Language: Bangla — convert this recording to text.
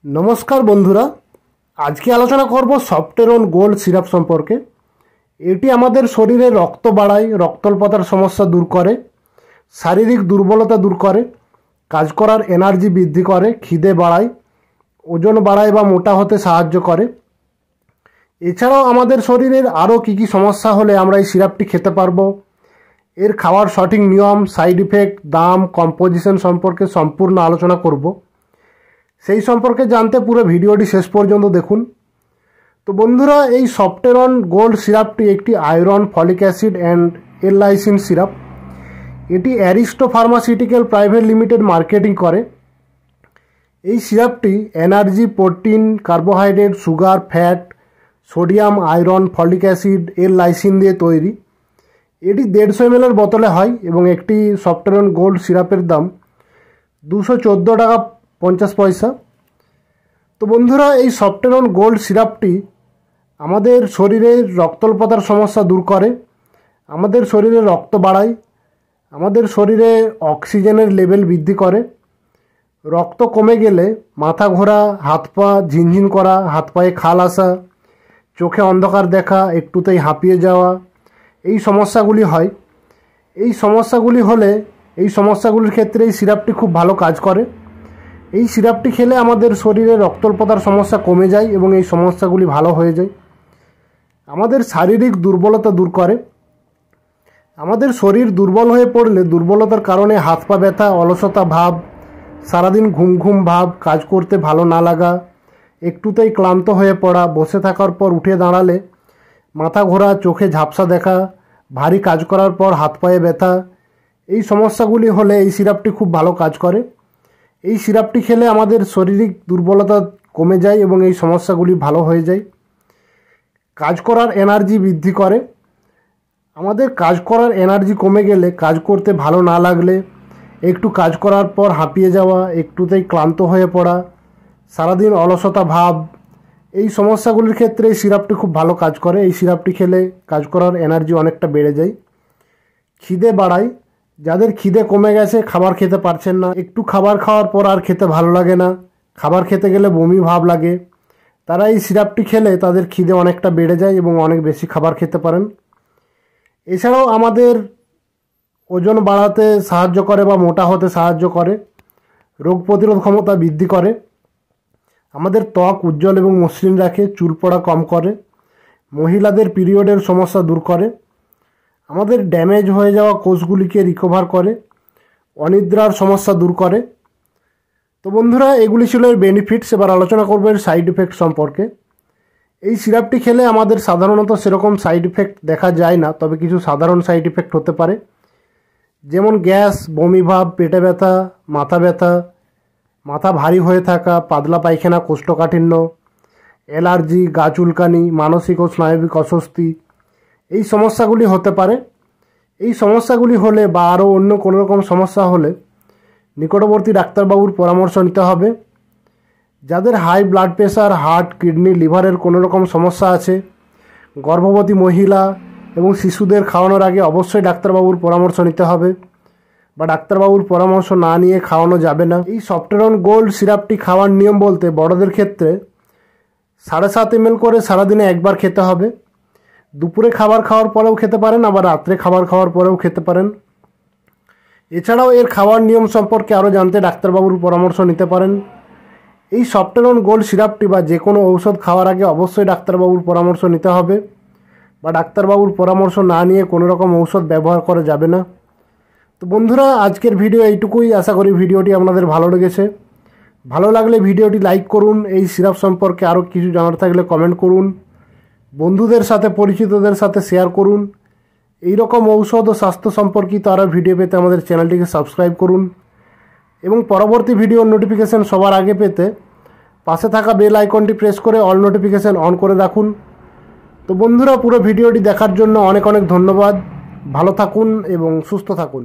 नमस्कार बंधुरा आज के आलोचना करब सफ्टेरन गोल्ड सिराप सम्पर्के। एटी आमादेर शरीरे रक्त बाड़ाय, रक्तल्पतार समस्या दूर करे, शारीरिक दुर्बलता दूर करे, काज करार एनार्जी बृद्धि करे, खिदे बाड़ाय, ओजन बाड़ाय बा मोटा होते साहाय्य करे। एछाड़ाओ आमादेर शरीरेर आरो की समस्या होले आमरा एई सिरापटी खेते पारबो, एर खावार सठिक नियम, साइड इफेक्ट, दाम, कम्पोजिशन सम्पर्के सम्पूर्ण आलोचना करब। সেই সম্পর্কে জানতে পুরো ভিডিওটি শেষ পর্যন্ত দেখুন। তো বন্ধুরা, এই সফটেরন গোল্ড সিরাপটি একটি iron, folic acid and L lysine syrup. এটি Aristo pharmaceutical private limited marketing করে। এই সিরাপটি energy, protein, carbohydrate, sugar, fat, sodium, iron, folic acid, L lysine দিয়ে তৈরি। এটি 150 ml বোতলে হয় এবং একটি সফটেরন গোল্ড সিরাপের দাম 214 টাকা 50 পয়সা। তো বন্ধুরা, এই সফটেরন গোল্ড সিরাপটি আমাদের শরীরের রক্তল্পতার সমস্যা দূর করে, আমাদের শরীরে রক্ত বাড়ায়, আমাদের শরীরে অক্সিজেনের লেভেল বৃদ্ধি করে। রক্ত কমে গেলে মাথা ঘোরা, হাত পা ঝিনঝিন করা, হাত পায়ে খাল আসা, চোখে অন্ধকার দেখা, একটুতেই হাঁপিয়ে যাওয়া, এই সমস্যাগুলি হয়। এই সমস্যাগুলি হলে এই সমস্যাগুলির ক্ষেত্রে এই সিরাপটি খুব ভালো কাজ করে। এই সিরাপটি খেলে আমাদের শরীরে রক্তল্পতার সমস্যা কমে যায় এবং এই সমস্যাগুলি ভালো হয়ে যায়। আমাদের শারীরিক দুর্বলতা দূর করে। আমাদের শরীর দুর্বল হয়ে পড়লে দুর্বলতার কারণে হাত পা ব্যথা, অলসতা ভাব, সারাদিন ঘুম ঘুম ভাব, কাজ করতে ভালো না লাগা, একটুতেই ক্লান্ত হয়ে পড়া, বসে থাকার পর উঠে দাঁড়ালে মাথা ঘোরা, চোখে ঝাপসা দেখা, ভারী কাজ করার পর হাত পায়ে ব্যথা, এই সমস্যাগুলি হলে এই সিরাপটি খুব ভালো কাজ করে। এই সিরাপটি খেলে আমাদের শারীরিক দুর্বলতা কমে যায় এবং এই সমস্যাগুলি ভালো হয়ে যায়। কাজ করার এনার্জি বৃদ্ধি করে। আমাদের কাজ করার এনার্জি কমে গেলে, কাজ করতে ভালো না লাগলে, একটু কাজ করার পর হাঁপিয়ে যাওয়া, একটুতেই ক্লান্ত হয়ে পড়া, সারাদিন অলসতা ভাব, এই সমস্যাগুলির ক্ষেত্রে এই সিরাপটি খুব ভালো কাজ করে। এই সিরাপটি খেলে কাজ করার এনার্জি অনেকটা বেড়ে যায়। খিদে বাড়ায়। যাদের খিদে কমে গেছে, খাবার খেতে পারছেন না, একটু খাবার খাওয়ার পর আর খেতে ভালো লাগে না, খাবার খেতে গেলে বমি ভাব লাগে, তারা এই সিরাপটি খেলে তাদের খিদে অনেকটা বেড়ে যায় এবং অনেক বেশি খাবার খেতে পারেন। এছাড়াও আমাদের ওজন বাড়াতে সাহায্য করে বা মোটা হতে সাহায্য করে, রোগ প্রতিরোধ ক্ষমতা বৃদ্ধি করে, আমাদের ত্বক উজ্জ্বল এবং মসৃণ রাখে, চুল পড়া কম করে, মহিলাদের পিরিয়ডের সমস্যা দূর করে, আমাদের ড্যামেজ হয়ে যাওয়া কোষগুলিকে রিকভার করে, অনিদ্রার সমস্যা দূর করে। তো বন্ধুরা, এগুলি ছিল এর বেনিফিটস। এবার আলোচনা করব এর সাইড ইফেক্ট সম্পর্কে। এই সিরাপটি খেলে আমাদের সাধারণত সেরকম সাইড ইফেক্ট দেখা যায় না, তবে কিছু সাধারণ সাইড ইফেক্ট হতে পারে, যেমন গ্যাস, বমি ভাব, পেটে ব্যথা, মাথা ভারী হয়ে থাকা, পাতলা পায়খানা, কোষ্ঠকাঠিন্য, অ্যালার্জি, গা চুলকানি, মানসিক ও স্নায়বিক অস্বস্তি, এই সমস্যাগুলি হতে পারে। এই সমস্যাগুলি হলে বা আরও অন্য কোনো রকম সমস্যা হলে নিকটবর্তী ডাক্তারবাবুর পরামর্শ নিতে হবে। যাদের high blood pressure, heart, kidney, লিভারের কোনো রকম সমস্যা আছে, গর্ভবতী মহিলা এবং শিশুদের খাওয়ানোর আগে অবশ্যই ডাক্তারবাবুর পরামর্শ নিতে হবে বা ডাক্তারবাবুর পরামর্শ না নিয়ে খাওয়ানো যাবে না। এই সফটেরন গোল্ড সিরাপটি খাওয়ার নিয়ম বলতে বড়দের ক্ষেত্রে 7.5 ml করে সারাদিনে একবার খেতে হবে। দুপুরে খাবার খাওয়ার পরেও খেতে পারেন, আবার রাত্রে খাবার খাওয়ার পরেও খেতে পারেন। এছাড়াও এর খাওয়ার নিয়ম সম্পর্কে আরও জানতে ডাক্তারবাবুর পরামর্শ নিতে পারেন। এই সফটেরন গোল্ড সিরাপটি বা যে কোনো ঔষধ খাওয়ার আগে অবশ্যই ডাক্তারবাবুর পরামর্শ নিতে হবে বা ডাক্তারবাবুর পরামর্শ না নিয়ে কোনো রকম ঔষধ ব্যবহার করা যাবে না। তো বন্ধুরা, আজকের ভিডিও এইটুকুই। আশা করি ভিডিওটি আপনাদের ভালো লেগেছে। ভালো লাগলে ভিডিওটি লাইক করুন। এই সিরাপ সম্পর্কে আরও কিছু জানার থাকলে কমেন্ট করুন, বন্ধুদের সাথে পরিচিতদের সাথে শেয়ার করুন। এই রকম ঔষধ ও স্বাস্থ্য সম্পর্কিত আরও ভিডিও পেতে আমাদের চ্যানেলটিকে সাবস্ক্রাইব করুন এবং পরবর্তী ভিডিওর নোটিফিকেশান সবার আগে পেতে পাশে থাকা বেল আইকনটি প্রেস করে অল নোটিফিকেশান অন করে রাখুন। তো বন্ধুরা, পুরো ভিডিওটি দেখার জন্য অনেক অনেক ধন্যবাদ। ভালো থাকুন এবং সুস্থ থাকুন।